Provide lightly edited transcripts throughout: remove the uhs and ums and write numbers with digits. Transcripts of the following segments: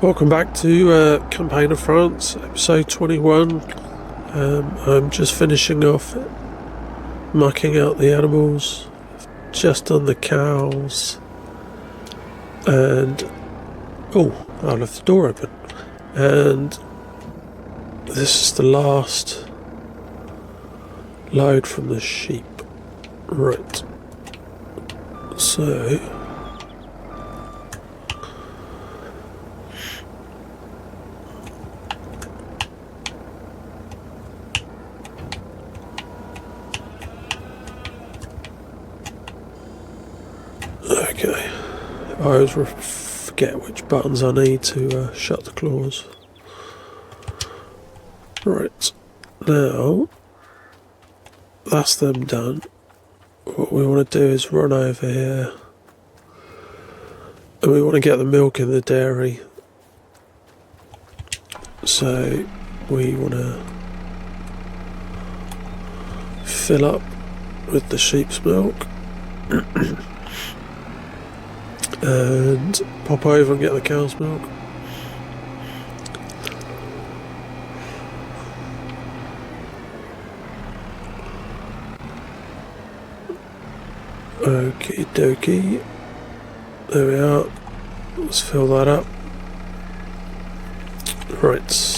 Welcome back to Campaign of France, episode 21. I'm just finishing off mucking out the animals. I've just done the cows. And... oh, I left the door open. And this is the last load from the sheep. Right. So... okay, I always forget which buttons I need to shut the claws. Right, now that's them done. What we want to do is run over here and we want to get the milk in the dairy. So we want to fill up with the sheep's milk and pop over and get the cow's milk. Okie dokie, there we are. Let's fill that up. Right.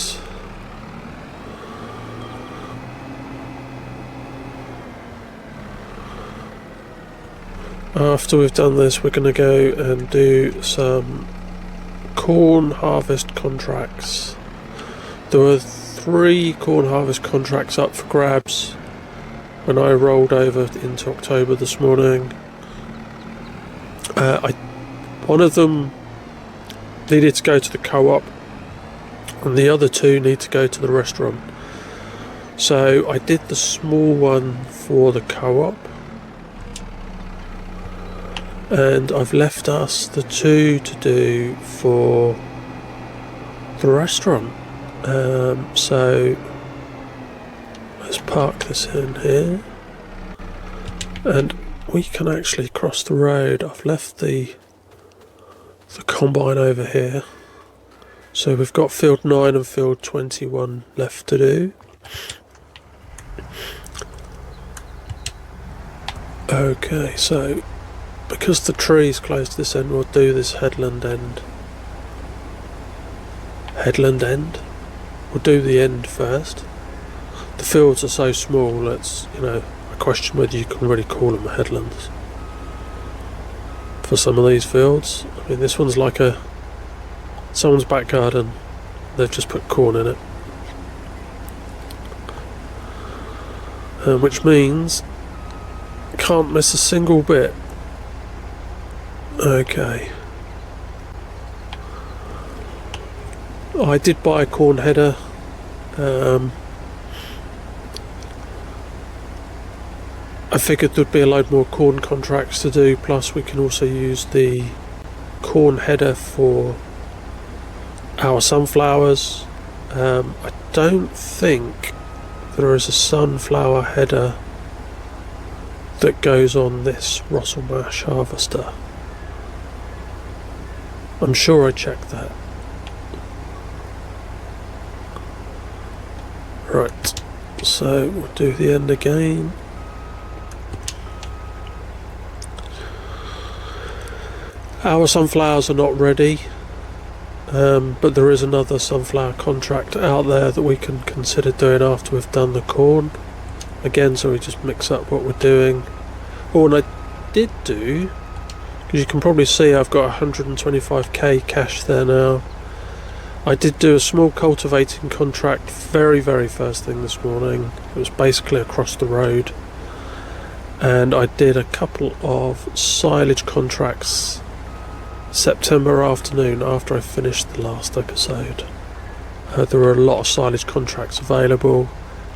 After we've done this, we're going to go and do some corn harvest contracts. There were 3 corn harvest contracts up for grabs when I rolled over into October this morning. One of them needed to go to the co-op and the other 2 need to go to the restaurant. So I did the small one for the co-op, and I've left us the 2 to do for the restaurant. So let's park this in here and we can actually cross the road. I've left the combine over here, so we've got field 9 and field 21 left to do. Okay, so because the tree's close to this end, we'll do this headland end. Headland end? We'll do the end first. The fields are so small, it's, I question whether you can really call them headlands for some of these fields. I mean, this one's like someone's back garden. They've just put corn in it. Which means can't miss a single bit. Okay. I did buy a corn header. I figured there'd be a load more corn contracts to do, plus we can also use the corn header for our sunflowers. I don't think there is a sunflower header that goes on this Russell Mash harvester. I'm sure I checked that. Right, so we'll do the end again. Our sunflowers are not ready, but there is another sunflower contract out there that we can consider doing after we've done the corn. Again, so we just mix up what we're doing. Oh, and I did do, because you can probably see I've got 125k cash there now. I did do a small cultivating contract very, very first thing this morning. It was basically across the road. And I did a couple of silage contracts September afternoon after I finished the last episode. There were a lot of silage contracts available.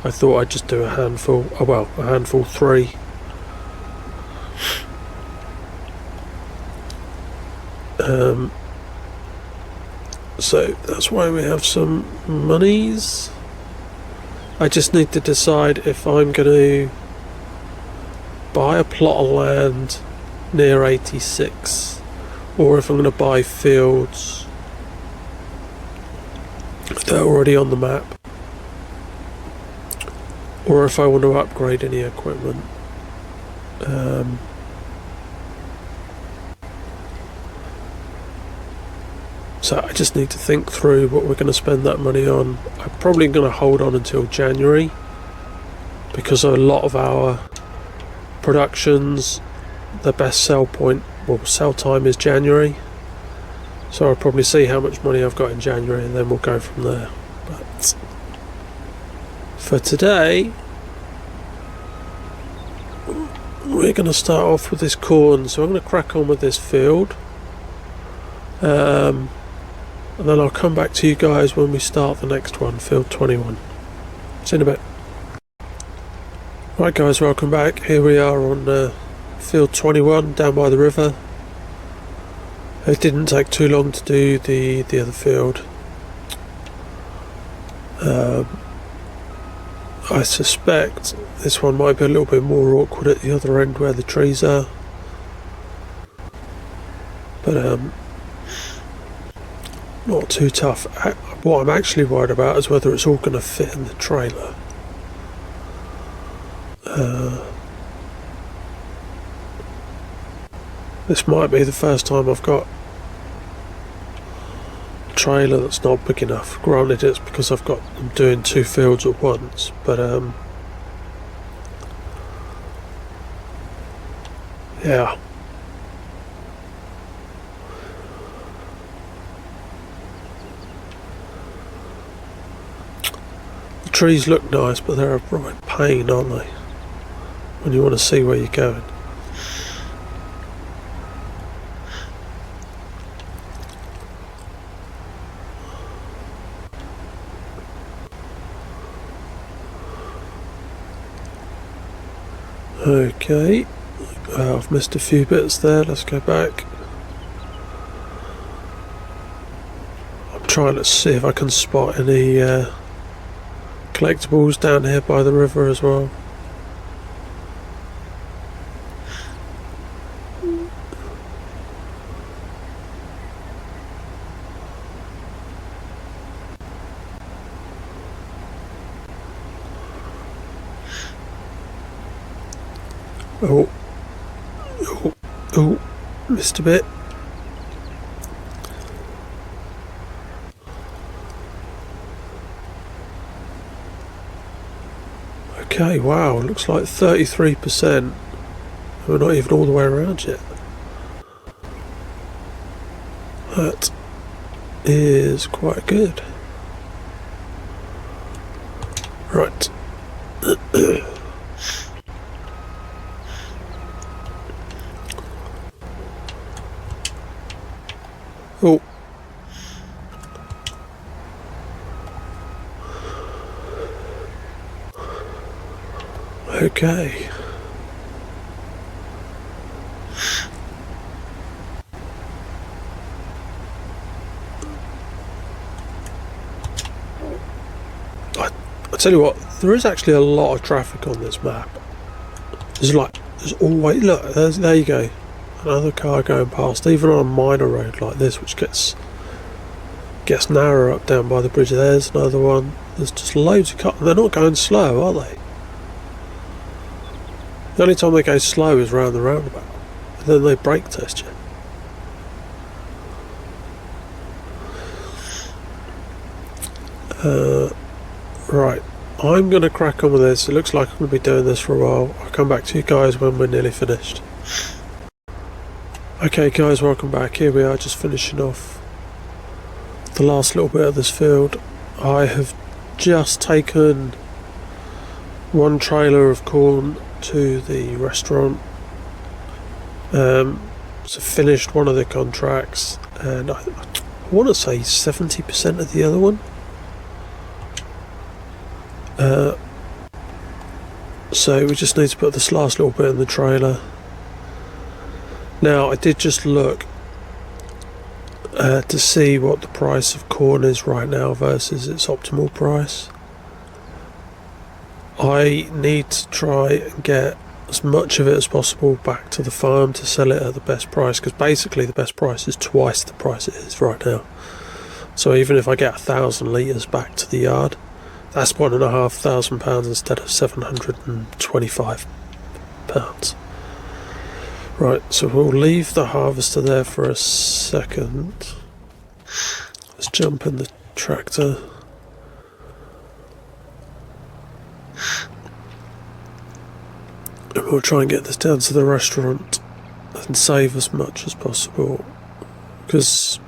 I thought I'd just do a handful. Oh well, a handful 3. So that's why we have some monies. I just need to decide if I'm going to buy a plot of land near 86 or if I'm going to buy fields if they're already on the map, or if I want to upgrade any equipment. So I just need to think through what we're going to spend that money on. I'm probably going to hold on until January, because a lot of our productions, the best sell time is January. So I'll probably see how much money I've got in January, and then we'll go from there. But for today, we're going to start off with this corn. So I'm going to crack on with this field. And then I'll come back to you guys when we start the next one, field 21. See you in a bit. Right guys, welcome back. Here we are on field 21 down by the river. It didn't take too long to do the other field. I suspect this one might be a little bit more awkward at the other end where the trees are. But not too tough. What I'm actually worried about is whether it's all going to fit in the trailer. This might be the first time I've got a trailer that's not big enough. Granted, it's because I'm doing 2 fields at once, but yeah. Trees look nice, but they're a right pain, aren't they, when you want to see where you're going. Okay, I've missed a few bits there. Let's go back. I'm trying to see if I can spot any collectibles down here by the river as well. Oh, missed a bit. Okay, wow, looks like 33%. We're not even all the way around yet. That is quite good. Right. Oh. Okay. I tell you what, there is actually a lot of traffic on this map. There's always, look, there you go. Another car going past, even on a minor road like this, which gets narrower up down by the bridge. There's another one. There's just loads of cars. They're not going slow, are they? The only time they go slow is round the roundabout, and then they brake test you. Right, I'm going to crack on with this. It looks like I'm going to be doing this for a while. I'll come back to you guys when we're nearly finished. Okay guys, welcome back. Here we are, just finishing off the last little bit of this field. I have just taken one trailer of corn to the restaurant. So finished one of the contracts, and I want to say 70% of the other one. So we just need to put this last little bit in the trailer. Now I did just look to see what the price of corn is right now versus its optimal price. I need to try and get as much of it as possible back to the farm to sell it at the best price, because basically the best price is twice the price it is right now. So even if I get 1,000 litres back to the yard, that's £1,500 instead of £725. Right, so we'll leave the harvester there for a second. Let's jump in the tractor. And we'll try and get this down to the restaurant and save as much as possible. Because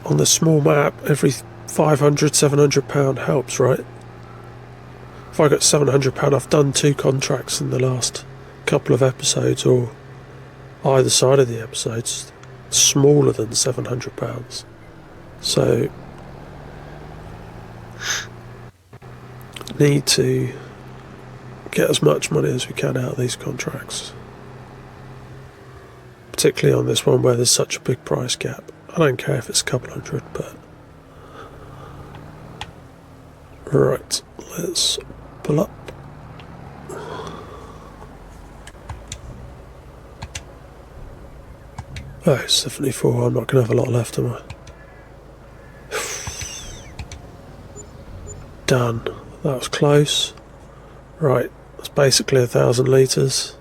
on the small map, every £500–700 helps, right? If I got £700, I've done 2 contracts in the last couple of episodes, or either side of the episodes, smaller than £700. So need to get as much money as we can out of these contracts, particularly on this one where there's such a big price gap. I don't care if it's a couple hundred, but right, let's pull up. Oh, it's 74. I'm not going to have a lot left, am I? Done. That was close. Right, that's basically 1,000 litres.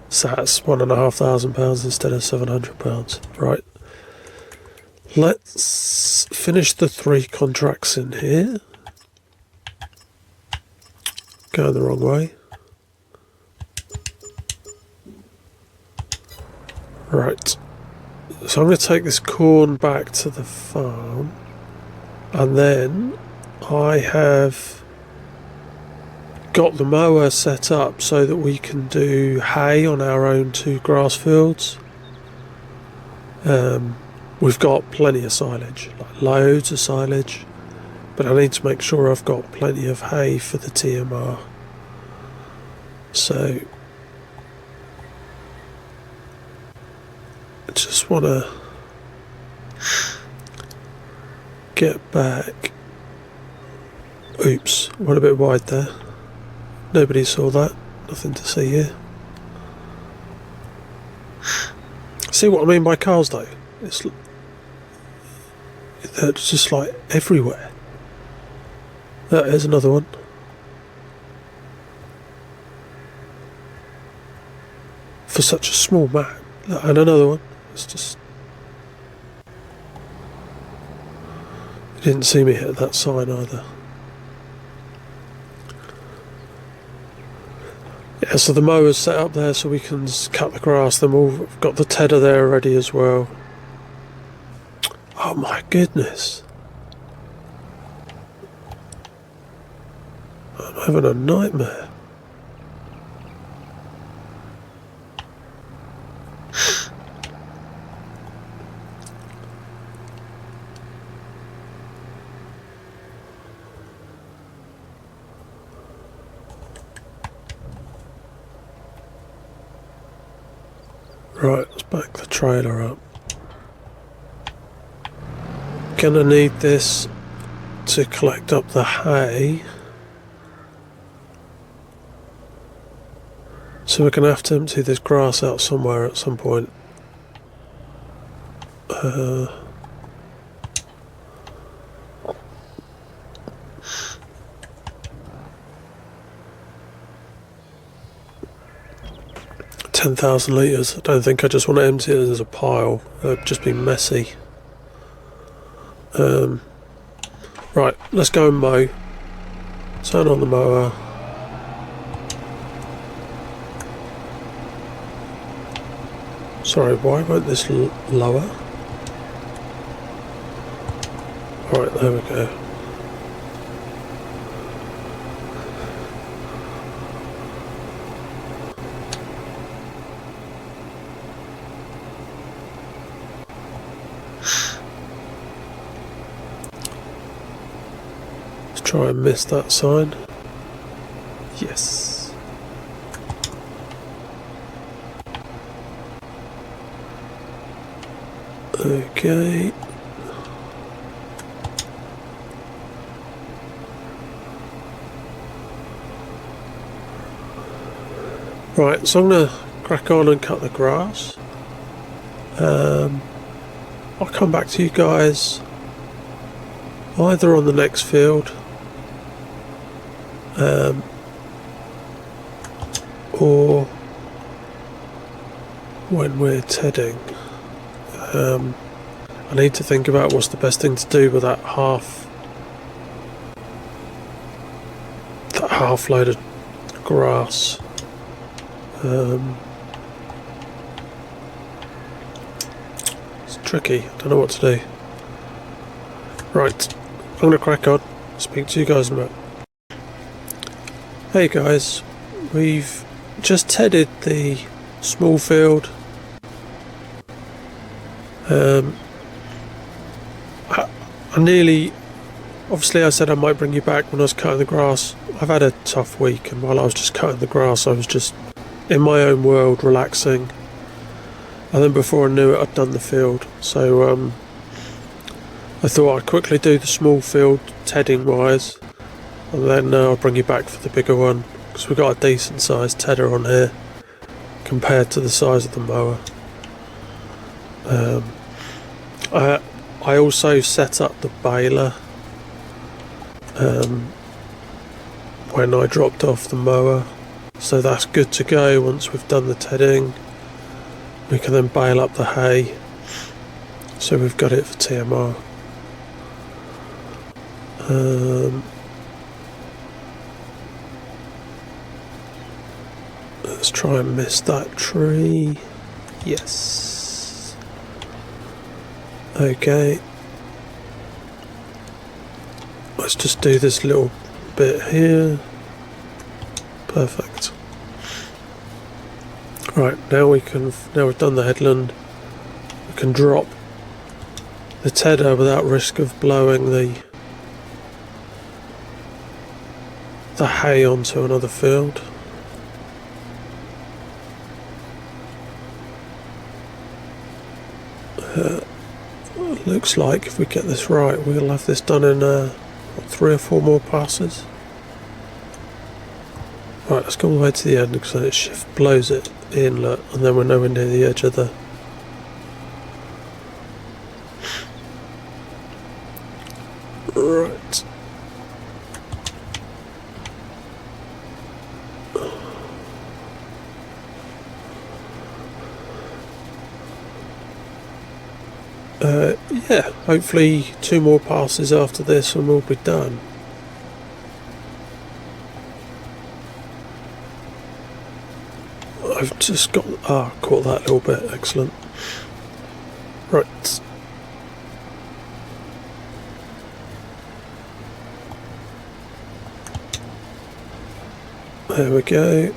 So that's £1,500 instead of £700. Right. Let's finish the 3 contracts in here. Going the wrong way. Right. So I'm going to take this corn back to the farm. And then I have got the mower set up so that we can do hay on our own 2 grass fields. We've got plenty of silage, like loads of silage, but I need to make sure I've got plenty of hay for the TMR. So I just want to get back. Oops, went a bit wide there. Nobody saw that. Nothing to see here. See what I mean by cars though? They're just like everywhere. There's another one. For such a small map. And another one. It's just... You didn't see me hit that sign either. Yeah, so the mower's set up there so we can cut the grass. Then we've got the tedder there ready as well. Oh my goodness. I'm having a nightmare. Right, let's back the trailer up. Gonna need this to collect up the hay. So we're gonna have to empty this grass out somewhere at some point. $10,000 litres. I don't think I just want to empty it as a pile. It'd just be messy. Right, let's go and mow. Turn on the mower. Sorry, why won't this lower? Alright, there we go. Try and miss that sign. Yes. Okay. Right, so I'm going to crack on and cut the grass. I'll come back to you guys either on the next field or when we're tedding. I need to think about what's the best thing to do with that half load of grass. It's tricky, I don't know what to do. Right, I'm going to crack on, speak to you guys in a minute. Hey guys, we've just tedded the small field. I nearly, obviously I said I might bring you back when I was cutting the grass. I've had a tough week, and while I was just cutting the grass I was just in my own world relaxing, and then before I knew it I'd done the field. So I thought I'd quickly do the small field tedding wise, and then I'll bring you back for the bigger one, because we've got a decent sized tedder on here compared to the size of the mower. I also set up the baler when I dropped off the mower, so that's good to go. Once we've done the tedding, we can then bale up the hay, so we've got it for TMR. Let's try and miss that tree. Yes. Okay, let's just do this little bit here. Perfect. Right, now we've done the headland, we can drop the tedder without risk of blowing the hay onto another field. Looks like if we get this right, we'll have this done in 3 or 4 more passes. Right, let's go all the way to the end, because then it shift blows it in, look, and then we're nowhere near the edge of the... Right. Yeah, hopefully 2 more passes after this and we'll be done. I've just got... caught that little bit, excellent. Right. There we go.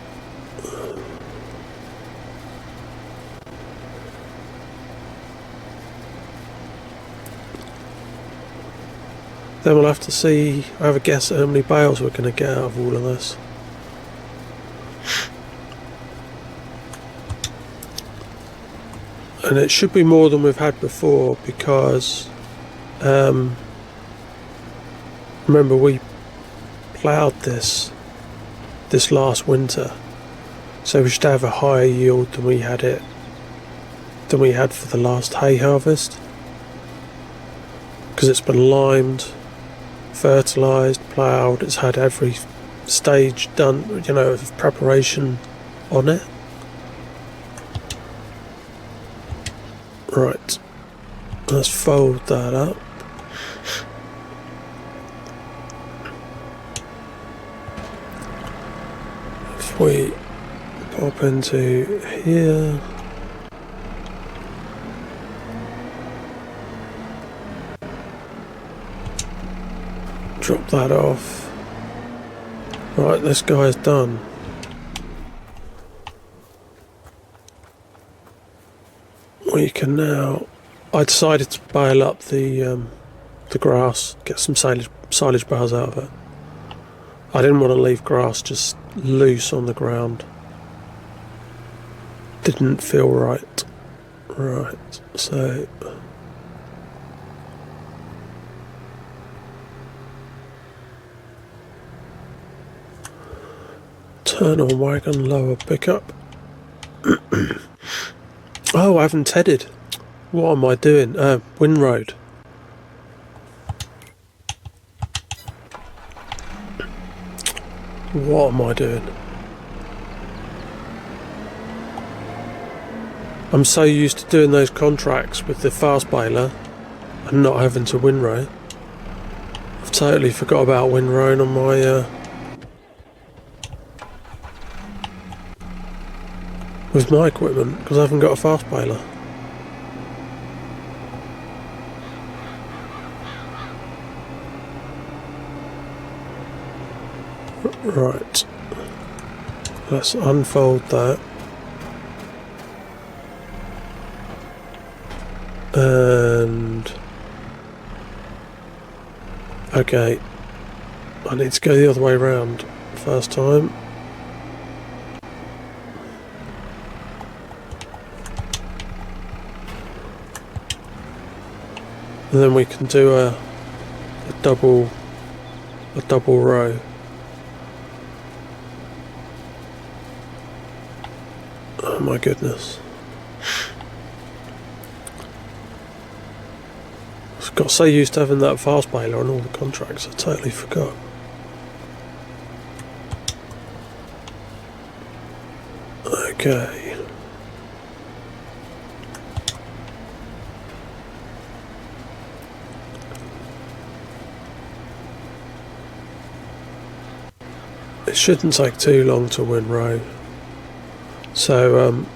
Then we'll have to see, have a guess at how many bales we're going to get out of all of this. And it should be more than we've had before, because remember we ploughed this last winter, so we should have a higher yield than we had for the last hay harvest, because it's been limed, fertilised, ploughed, it's had every stage done, you know, of preparation on it. Right, let's fold that up. If we pop into here, drop that off. Right, this guy's done. We can now... I decided to bale up the grass, get some silage bales out of it. I didn't want to leave grass just loose on the ground. Didn't feel right. Right, so... turn on wagon, lower pickup. Oh, I haven't tedded. What am I doing? Windroad. What am I doing? I'm so used to doing those contracts with the fast baler and not having to windrow. I've totally forgot about windrowing on my with my equipment because I haven't got a fast baler. Right, let's unfold that. And okay, I need to go the other way around first time. And then we can do a double row. Oh my goodness. I got so used to having that fast baler on all the contracts, I totally forgot. Okay. It shouldn't take too long to windrow. So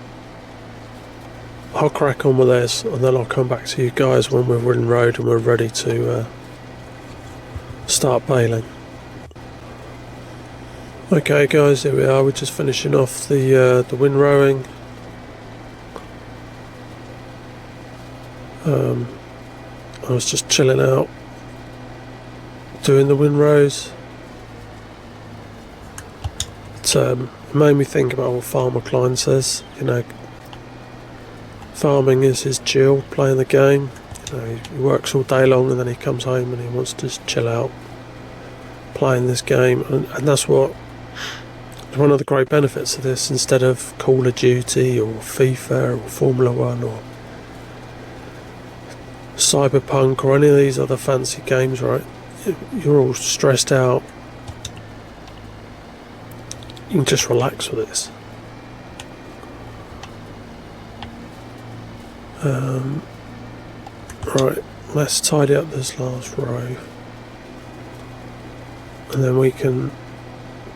I'll crack on with this and then I'll come back to you guys when we're windrowed and we're ready to start baling. Okay guys, here we are, we're just finishing off the windrowing. I was just chilling out doing the windrows. It made me think about what Farmer Klein says, you know, farming is his chill, playing the game. You know, he works all day long and then he comes home and he wants to just chill out playing this game, and that's what one of the great benefits of this. Instead of Call of Duty or FIFA or Formula 1 or Cyberpunk or any of these other fancy games, right, you're all stressed out. You can just relax with this. Right, let's tidy up this last row and then we can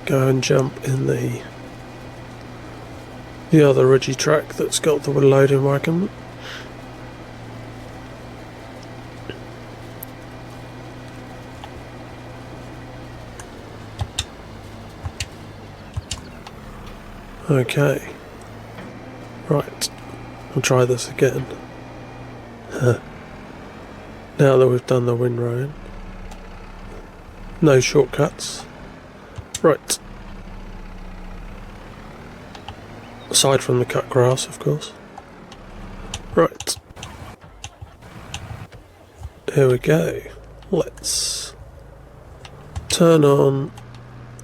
go and jump in the other ridgy track that's got the loading wagon. Okay, right, we'll try this again. Now that we've done the windrowing, no shortcuts. Right, aside from the cut grass, of course. Right, here we go. Let's turn on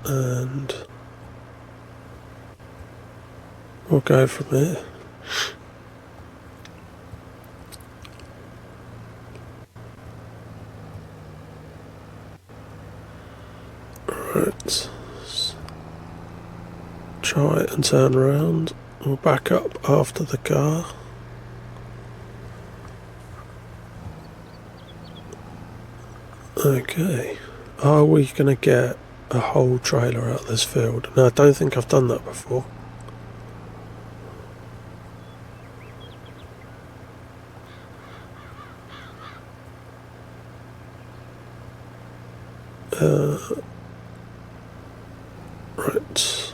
and we'll go from here. Right, try and turn around. We'll back up after the car. Okay, are we going to get a whole trailer out of this field? No, I don't think I've done that before. Right.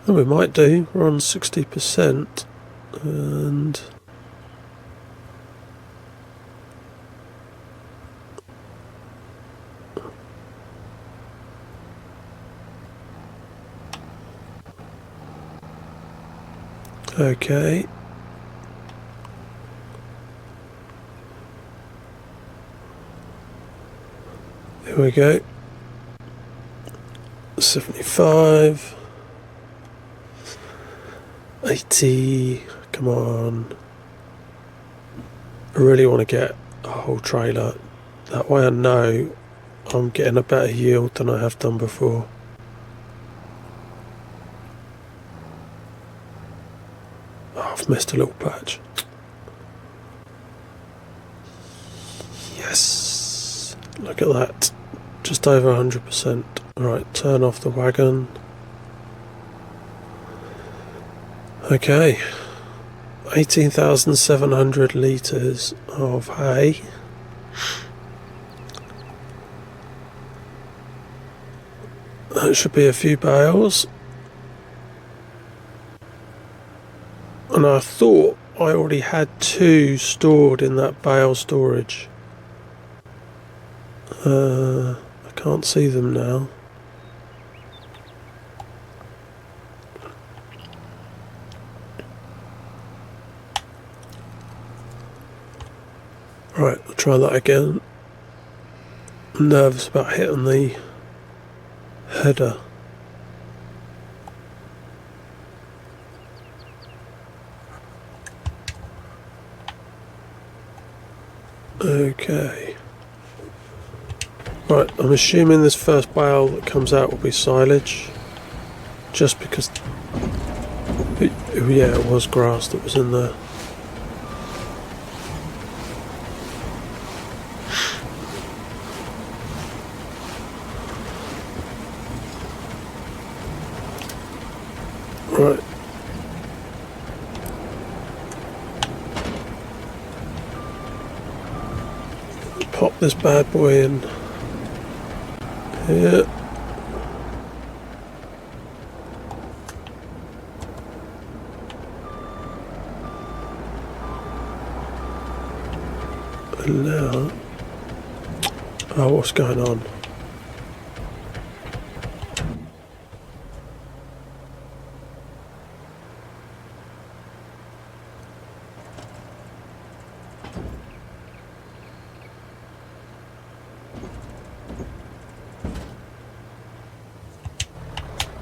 Well, we might do. We're on 60% and okay. Here we go. 75. 80. Come on. I really want to get a whole trailer. That way I know I'm getting a better yield than I have done before. Oh, I've missed a little patch. Yes! Look at that. Just over 100%. Alright, turn off the wagon. Okay. 18,700 litres of hay. That should be a few bales. And I thought I already had 2 stored in that bale storage. I can't see them now. Right, I'll try that again. I'm nervous about hitting the header. Okay. Right, I'm assuming this first bale that comes out will be silage. Just because... yeah, it was grass that was in there. Right. Pop this bad boy in here. And now... oh, what's going on?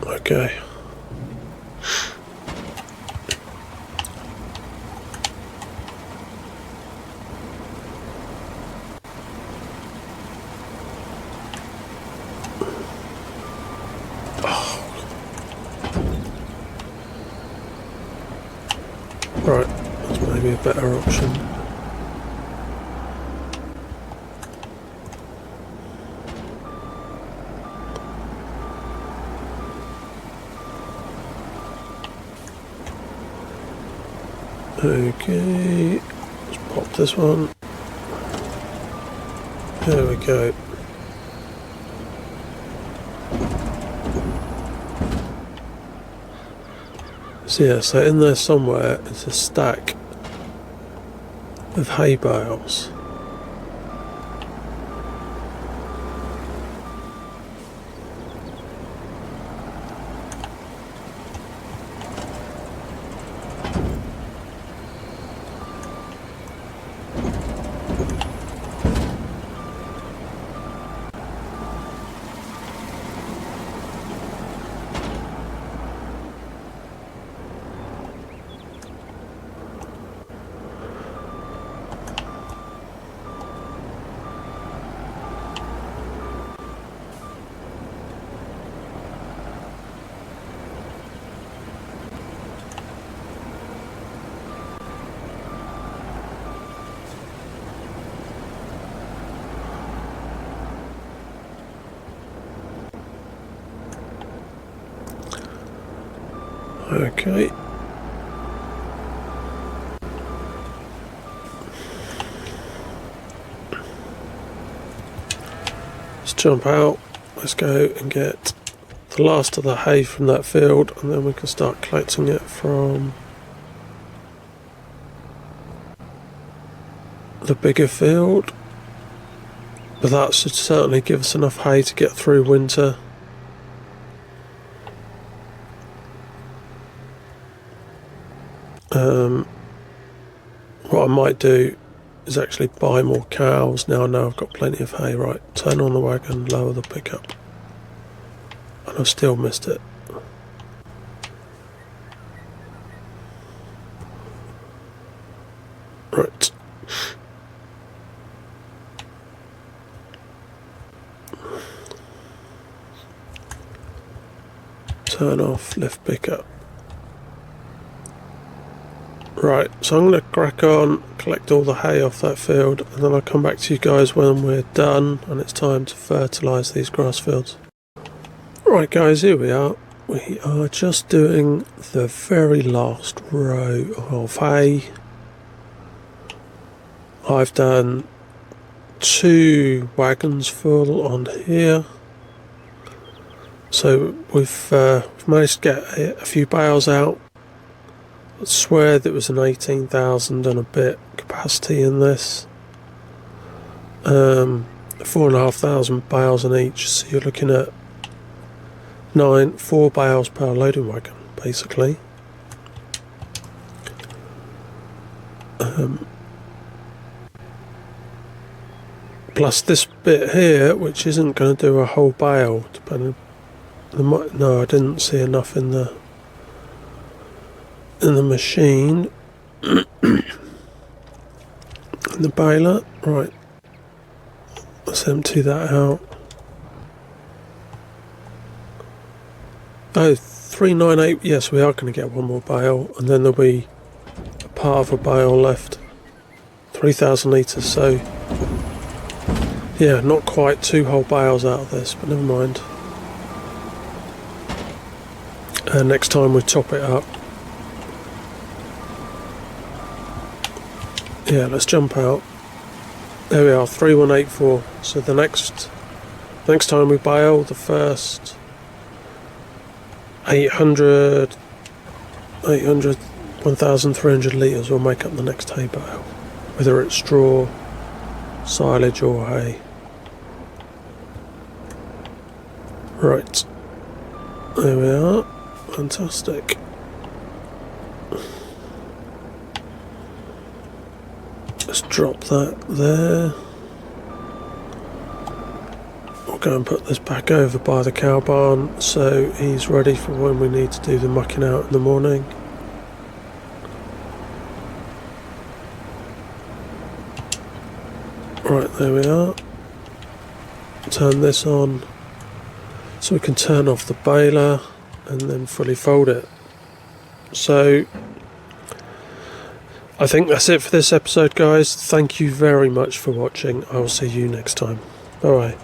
Okay. Right, that's maybe a better option. Okay, let's pop this one. There we go. So yeah, so in there somewhere is a stack of hay bales. Okay. Let's jump out. Let's go and get the last of the hay from that field, and then we can start collecting it from the bigger field. But that should certainly give us enough hay to get through winter. What I might do is actually buy more cows now I know I've got plenty of hay. Right, turn on the wagon, lower the pickup. And I've still missed it. Right. Turn off, lift pickup. Right, so I'm going to crack on, collect all the hay off that field, and then I'll come back to you guys when we're done and it's time to fertilise these grass fields. Right guys, here we are. We are just doing the very last row of hay. I've done 2 wagons full on here. So we've managed to get a few bales out. I swear there was an 18,000 and a bit capacity in this. 4,500 bales in each, so you're looking at 4 bales per loading wagon, basically. Plus this bit here, which isn't going to do a whole bale, depending. No, I didn't see enough in the machine. In the baler. Right, let's empty that out. Oh, 398. Yes, we are going to get one more bale, and then there'll be a part of a bale left. 3,000 litres, so yeah, not quite 2 whole bales out of this, but never mind. Next time we top it up. Yeah, let's jump out. There we are, 3184. So the next time we bale, the first 800, 1,300 litres will make up the next hay bale, whether it's straw, silage or hay. Right, there we are. Fantastic. Let's drop that there. We'll go and put this back over by the cow barn so he's ready for when we need to do the mucking out in the morning. Right, there we are. Turn this on so we can turn off the baler and then fully fold it. So I think that's it for this episode, guys. Thank you very much for watching. I will see you next time. Bye bye.